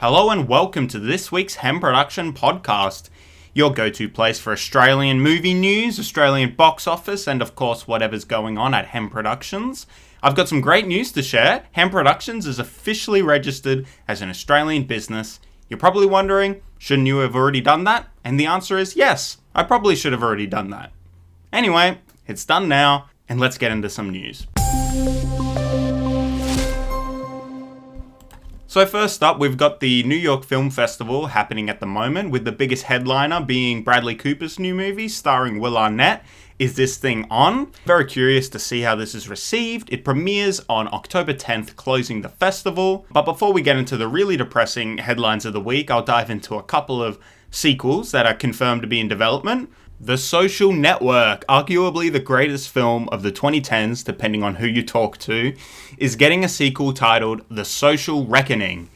Hello and welcome to this week's Hemm Production podcast, your go-to place for Australian movie news, Australian box office, and of course whatever's going on at Hemm Productions. I've got some great news to share. Hemm Productions is officially registered as an Australian business. You're probably wondering, shouldn't you have already done that? And the answer is yes, I probably should have already done that. Anyway, it's done now, and let's get into some news. So first up, we've got the New York Film Festival happening at the moment, with the biggest headliner being Bradley Cooper's new movie starring Will Arnett, Is This Thing On? Very curious to see how this is received. It premieres on October 10th, closing the festival. But before we get into the really depressing headlines of the week, I'll dive into a couple of sequels that are confirmed to be in development. The Social Network, arguably the greatest film of the 2010s, depending on who you talk to, is getting a sequel titled The Social Reckoning.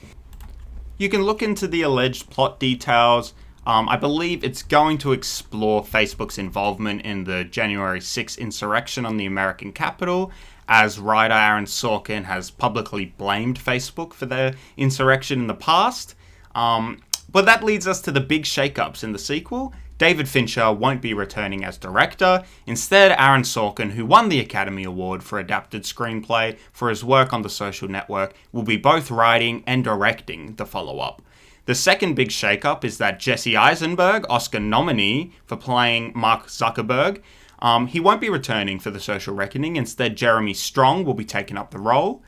You can look into the alleged plot details. I believe it's going to explore Facebook's involvement in the January 6th insurrection on the American Capitol, as writer Aaron Sorkin has publicly blamed Facebook for their insurrection in the past. But that leads us to the big shakeups in the sequel. David Fincher won't be returning as director. Instead, Aaron Sorkin, who won the Academy Award for Adapted Screenplay for his work on The Social Network, will be both writing and directing the follow-up. The second big shakeup is that Jesse Eisenberg, Oscar nominee for playing Mark Zuckerberg, he won't be returning for The Social Reckoning. Instead, Jeremy Strong will be taking up the role.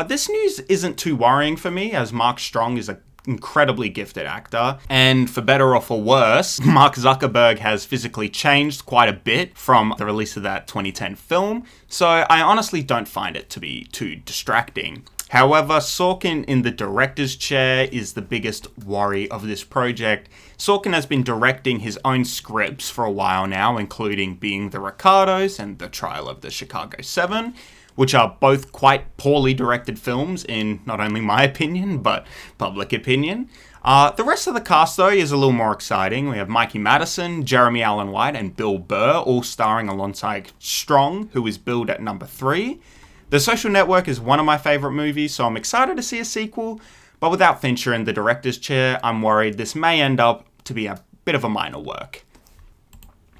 This news isn't too worrying for me, as Mark Strong is an incredibly gifted actor, and for better or for worse, Mark Zuckerberg has physically changed quite a bit from the release of that 2010 film, so I honestly don't find it to be too distracting. However, Sorkin in the director's chair is the biggest worry of this project. Sorkin has been directing his own scripts for a while now, including Being the Ricardos and The Trial of the Chicago 7, which are both quite poorly directed films in not only my opinion, but public opinion. The rest of the cast, though, is a little more exciting. We have Mikey Madison, Jeremy Allen White, and Bill Burr, all starring alongside Strong, who is billed at number 3. The Social Network is one of my favourite movies, so I'm excited to see a sequel, but without Fincher in the director's chair, I'm worried this may end up to be a bit of a minor work.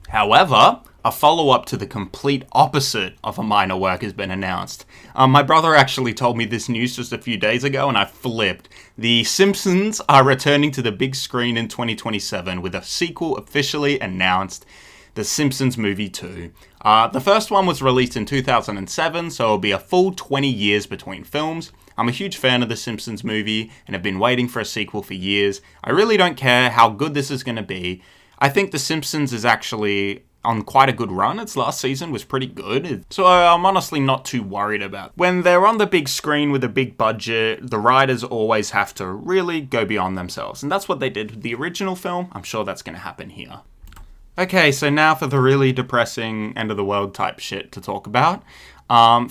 However, a follow-up to the complete opposite of a minor work has been announced. My brother actually told me this news just a few days ago, and I flipped. The Simpsons are returning to the big screen in 2027 with a sequel officially announced, The Simpsons Movie 2. The first one was released in 2007, so it'll be a full 20 years between films. I'm a huge fan of The Simpsons movie, and have been waiting for a sequel for years. I really don't care how good this is going to be. I think The Simpsons is actually on quite a good run. Its last season was pretty good, so I'm honestly not too worried about it. When they're on the big screen with a big budget, the writers always have to really go beyond themselves, and that's what they did with the original film. I'm sure that's going to happen here. Okay, so now for the really depressing end of the world type shit to talk about.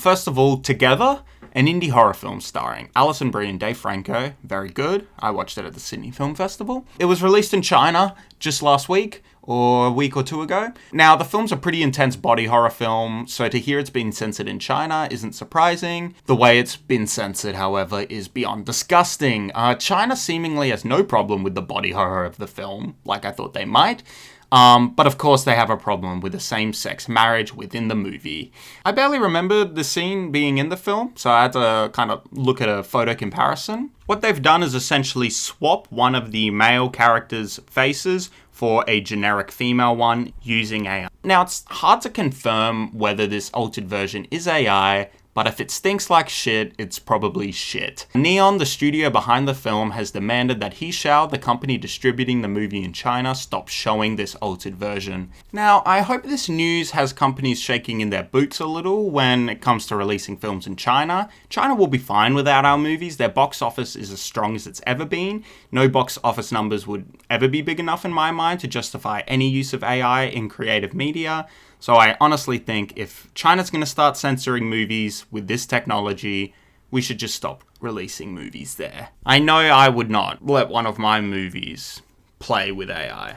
First of all, Together, an indie horror film starring Alison Brie and Dave Franco. Very good. I watched it at the Sydney Film Festival. It was released in China just last week, or a week or two ago. Now, the film's a pretty intense body horror film, so to hear it's been censored in China isn't surprising. The way it's been censored, however, is beyond disgusting. China seemingly has no problem with the body horror of the film, like I thought they might. But of course they have a problem with a same-sex marriage within the movie. I barely remember the scene being in the film, so I had to kind of look at a photo comparison. What they've done is essentially swap one of the male characters' faces for a generic female one using AI. Now, it's hard to confirm whether this altered version is AI, but if it stinks like shit, it's probably shit. Neon, the studio behind the film, has demanded that Hishao, the company distributing the movie in China, stop showing this altered version. Now, I hope this news has companies shaking in their boots a little when it comes to releasing films in China. China will be fine without our movies. Their box office is as strong as it's ever been. No box office numbers would ever be big enough in my mind to justify any use of AI in creative media. So I honestly think if China's going to start censoring movies with this technology, we should just stop releasing movies there. I know I would not let one of my movies play with AI.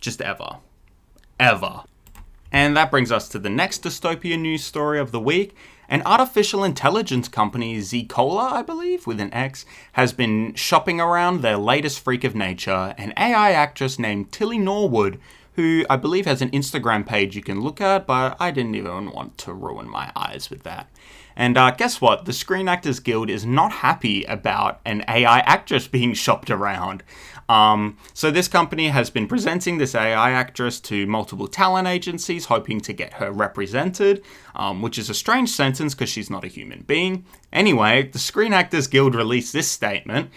Just ever. Ever. And that brings us to the next dystopian news story of the week. An artificial intelligence company, Zcola, I believe, with an X, has been shopping around their latest freak of nature, an AI actress named Tilly Norwood, who I believe has an Instagram page you can look at, but I didn't even want to ruin my eyes with that. And guess what? The Screen Actors Guild is not happy about an AI actress being shopped around. So this company has been presenting this AI actress to multiple talent agencies, hoping to get her represented, which is a strange sentence because she's not a human being. Anyway, the Screen Actors Guild released this statement.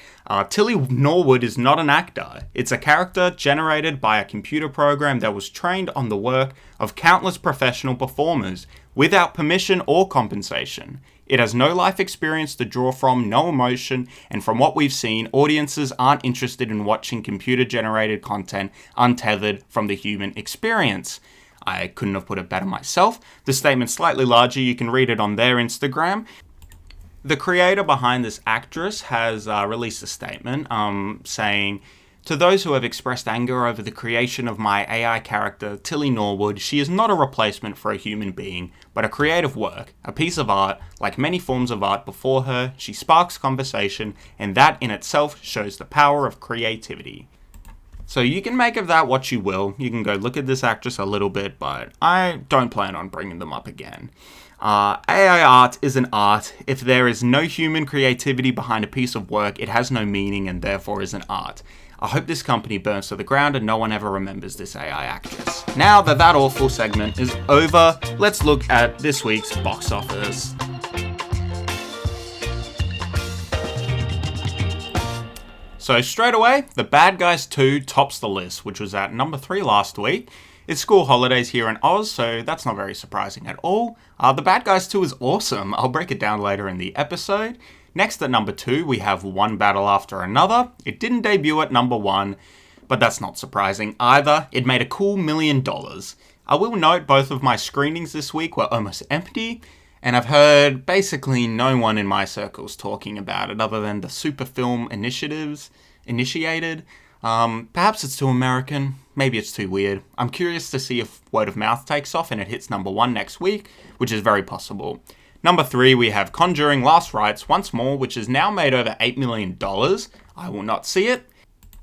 Tilly Norwood is not an actor. It's a character generated by a computer program that was trained on the work of countless professional performers without permission or compensation. It has no life experience to draw from, no emotion, and from what we've seen, audiences aren't interested in watching computer-generated content untethered from the human experience. I couldn't have put it better myself. The statement's slightly larger, you can read it on their Instagram. The creator behind this actress has released a statement saying, "To those who have expressed anger over the creation of my AI character, Tilly Norwood, she is not a replacement for a human being, but a creative work, a piece of art. Like many forms of art before her, she sparks conversation, and that in itself shows the power of creativity." So you can make of that what you will. You can go look at this actress a little bit, but I don't plan on bringing them up again. AI art is an art. If there is no human creativity behind a piece of work, it has no meaning and therefore is an art. I hope this company burns to the ground and no one ever remembers this AI actress. Now that that awful segment is over, let's look at this week's box office. So straight away, The Bad Guys 2 tops the list, which was at number 3 last week. It's school holidays here in Oz, so that's not very surprising at all. The Bad Guys 2 is awesome. I'll break it down later in the episode. Next at number 2, we have One Battle After Another. It didn't debut at number 1, but that's not surprising either. It made a cool $1 million. I will note both of my screenings this week were almost empty, and I've heard basically no one in my circles talking about it other than the super film initiated. Perhaps it's too American, maybe it's too weird. I'm curious to see if word of mouth takes off and it hits number 1 next week, which is very possible. Number 3, we have Conjuring Last Rites once more, which has now made over $8 million. I will not see it.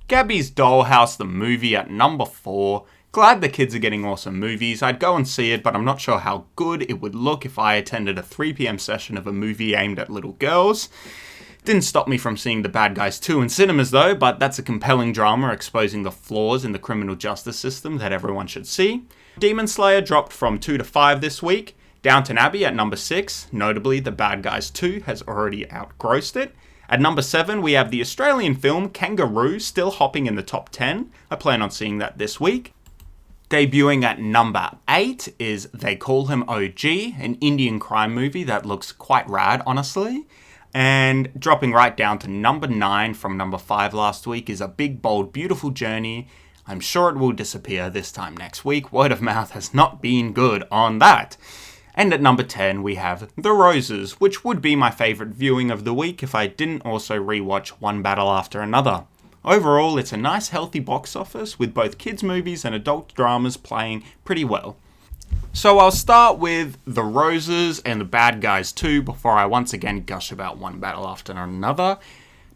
Gabby's Dollhouse, the movie, at number 4. Glad the kids are getting awesome movies. I'd go and see it, but I'm not sure how good it would look if I attended a 3 p.m. session of a movie aimed at little girls. Didn't stop me from seeing The Bad Guys 2 in cinemas though, but that's a compelling drama exposing the flaws in the criminal justice system that everyone should see. Demon Slayer dropped from 2 to 5 this week. Downton Abbey at number 6, notably The Bad Guys 2 has already outgrossed it. At number 7, we have the Australian film Kangaroo, still hopping in the top 10. I plan on seeing that this week. Debuting at number 8 is They Call Him OG, an Indian crime movie that looks quite rad, honestly. And dropping right down to number 9 from number 5 last week is A Big, Bold, Beautiful Journey. I'm sure it will disappear this time next week. Word of mouth has not been good on that. And at number 10, we have The Roses, which would be my favourite viewing of the week if I didn't also rewatch One Battle After Another. Overall, it's a nice healthy box office with both kids' movies and adult dramas playing pretty well. So I'll start with The Roses and The Bad Guys 2 before I once again gush about One Battle After Another.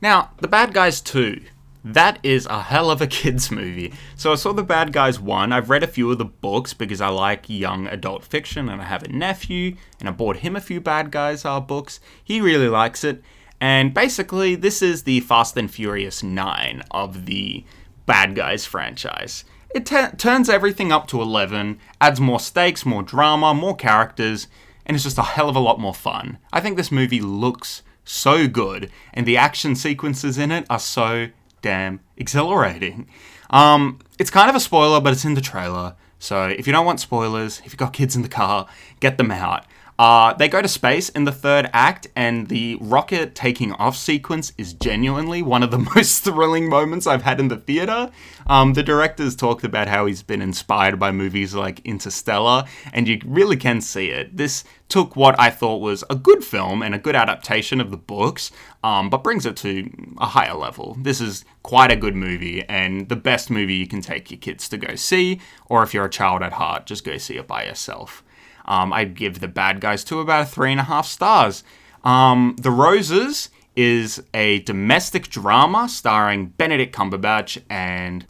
Now, The Bad Guys 2. That is a hell of a kids movie. So I saw The Bad Guys 1. I've read a few of the books because I like young adult fiction and I have a nephew and I bought him a few Bad Guys books. He really likes it. And basically this is the Fast and Furious 9 of the Bad Guys franchise. It turns everything up to 11, adds more stakes, more drama, more characters, and it's just a hell of a lot more fun. I think this movie looks so good and the action sequences in it are so damn exhilarating. It's kind of a spoiler, but it's in the trailer. So if you don't want spoilers, if you've got kids in the car, get them out. They go to space in the third act, and the rocket taking off sequence is genuinely one of the most thrilling moments I've had in the theater. The director's talked about how he's been inspired by movies like Interstellar, and you really can see it. This took what I thought was a good film and a good adaptation of the books, but brings it to a higher level. This is quite a good movie, and the best movie you can take your kids to go see, or if you're a child at heart, just go see it by yourself. I'd give The Bad Guys 2 about 3.5 stars. The Roses is a domestic drama starring Benedict Cumberbatch and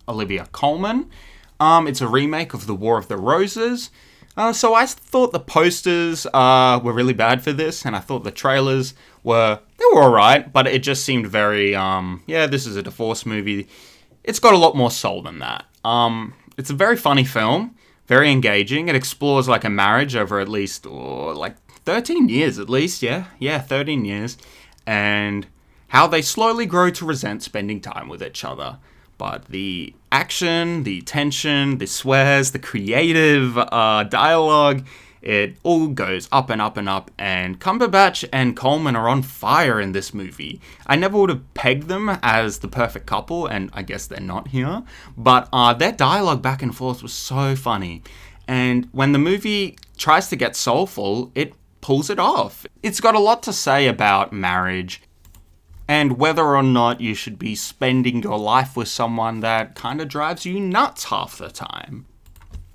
Olivia Colman. It's a remake of The War of the Roses. So I thought the posters were really bad for this, and I thought the trailers were alright, but it just seemed very, this is a divorce movie. It's got a lot more soul than that. It's a very funny film. Very engaging. It explores like a marriage over at least 13 years at least. Yeah, 13 years. And how they slowly grow to resent spending time with each other. But the action, the tension, the swears, the creative dialogue, it all goes up and up and up. And Cumberbatch and Coleman are on fire in this movie. I never would have pegged them as the perfect couple, and I guess they're not here. But their dialogue back and forth was so funny. And when the movie tries to get soulful, it pulls it off. It's got a lot to say about marriage and whether or not you should be spending your life with someone that kind of drives you nuts half the time.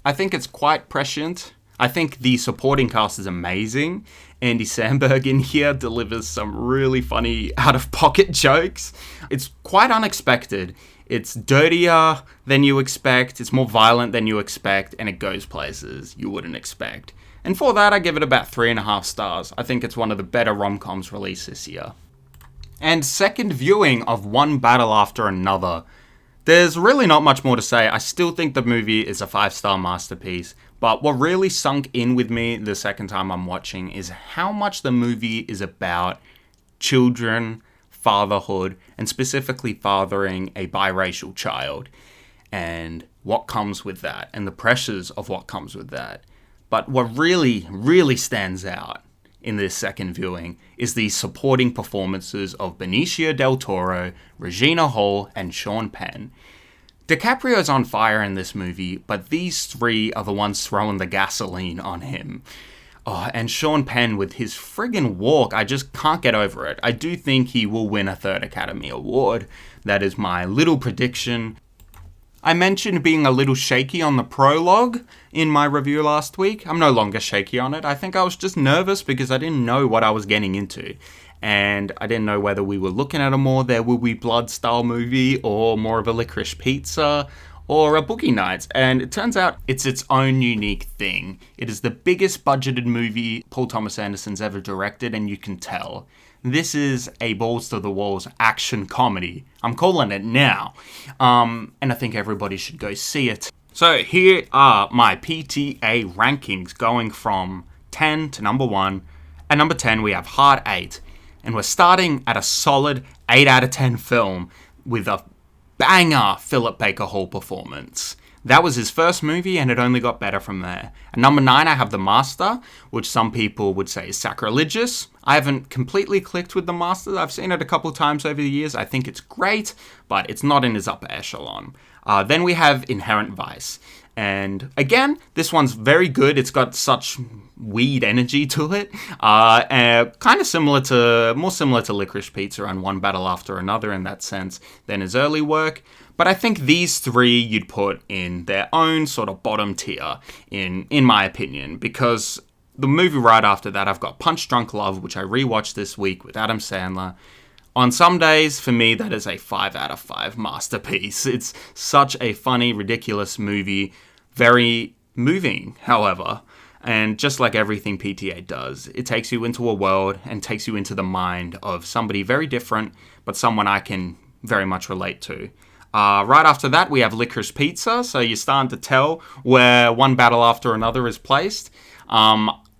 I think it's quite prescient. I think the supporting cast is amazing. Andy Samberg in here delivers some really funny out-of-pocket jokes. It's quite unexpected. It's dirtier than you expect, it's more violent than you expect, and it goes places you wouldn't expect. And for that, I give it about 3.5 stars. I think it's one of the better rom-coms released this year. And second viewing of One Battle After Another. There's really not much more to say. I still think the movie is a 5-star masterpiece. But what really sunk in with me the second time I'm watching is how much the movie is about children, fatherhood, and specifically fathering a biracial child, and what comes with that, and the pressures of what comes with that. But what really, really stands out in this second viewing is the supporting performances of Benicio del Toro, Regina Hall, and Sean Penn. DiCaprio's on fire in this movie, but these three are the ones throwing the gasoline on him. Oh, and Sean Penn with his friggin' walk, I just can't get over it. I do think he will win a third Academy Award. That is my little prediction. I mentioned being a little shaky on the prologue in my review last week. I'm no longer shaky on it. I think I was just nervous because I didn't know what I was getting into. And I didn't know whether we were looking at a more There Will Be Blood style movie or more of a Licorice Pizza or a Boogie Nights. And it turns out it's its own unique thing. It is the biggest budgeted movie Paul Thomas Anderson's ever directed, and you can tell. This is a balls to the walls action comedy. I'm calling it now. And I think everybody should go see it. So here are my PTA rankings going from 10 to number 1. At number 10 we have Hard 8. And we're starting at a solid 8 out of 10 film with a banger Philip Baker Hall performance. That was his first movie, and it only got better from there. At number 9, I have The Master, which some people would say is sacrilegious. I haven't completely clicked with The Master. I've seen it a couple times over the years. I think it's great, but it's not in his upper echelon. Then we have Inherent Vice. And again, this one's very good. It's got such weed energy to it. Kind of more similar to Licorice Pizza and One Battle After Another in that sense than his early work. But I think these three you'd put in their own sort of bottom tier, in my opinion, because the movie right after that, I've got Punch Drunk Love, which I rewatched this week with Adam Sandler. On some days, for me, that is a 5 out of 5 masterpiece. It's such a funny, ridiculous movie. Very moving, however. And just like everything PTA does, it takes you into a world and takes you into the mind of somebody very different, but someone I can very much relate to. Right after that, we have Licorice Pizza, so you're starting to tell where One Battle After Another is placed.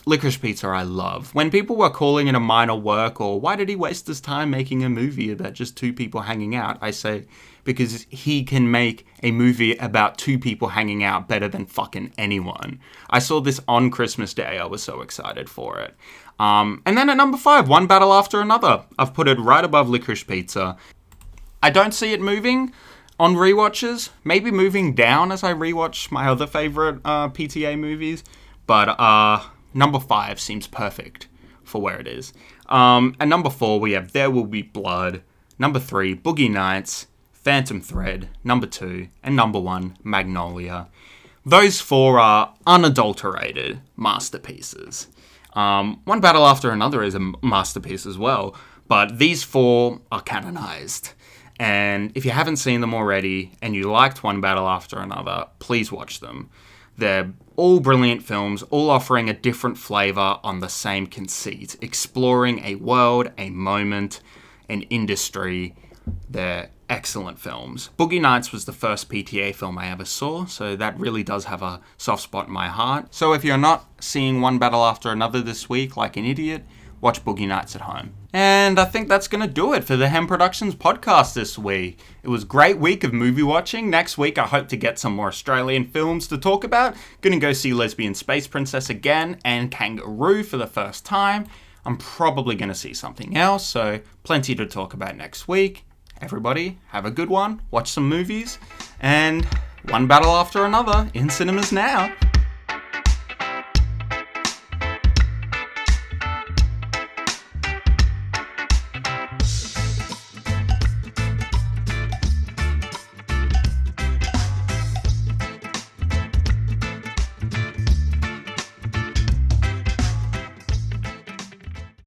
Licorice Pizza I love. When people were calling it a minor work, or why did he waste his time making a movie about just two people hanging out, I say because he can make a movie about two people hanging out better than fucking anyone. I saw this on Christmas Day. I was so excited for it. And then at number 5, One Battle After Another. I've put it right above Licorice Pizza. I don't see it moving on rewatches. Maybe moving down as I rewatch my other favorite PTA movies. But number 5 seems perfect for where it is. At number 4, we have There Will Be Blood. Number 3, Boogie Nights. Phantom Thread. Number 2. And number 1, Magnolia. Those 4 are unadulterated masterpieces. One Battle After Another is a masterpiece as well. But these 4 are canonized. And if you haven't seen them already and you liked One Battle After Another, please watch them. They're all brilliant films, all offering a different flavor on the same conceit, exploring a world, a moment, an industry. They're excellent films. Boogie Nights was the first PTA film I ever saw, so that really does have a soft spot in my heart. So if you're not seeing One Battle After Another this week like an idiot, watch Boogie Nights at home. And I think that's going to do it for the Hemm Productions podcast this week. It was a great week of movie watching. Next week, I hope to get some more Australian films to talk about. Gonna go see Lesbian Space Princess again and Kangaroo for the first time. I'm probably going to see something else, so plenty to talk about next week. Everybody, have a good one, watch some movies, and One Battle After Another in cinemas now.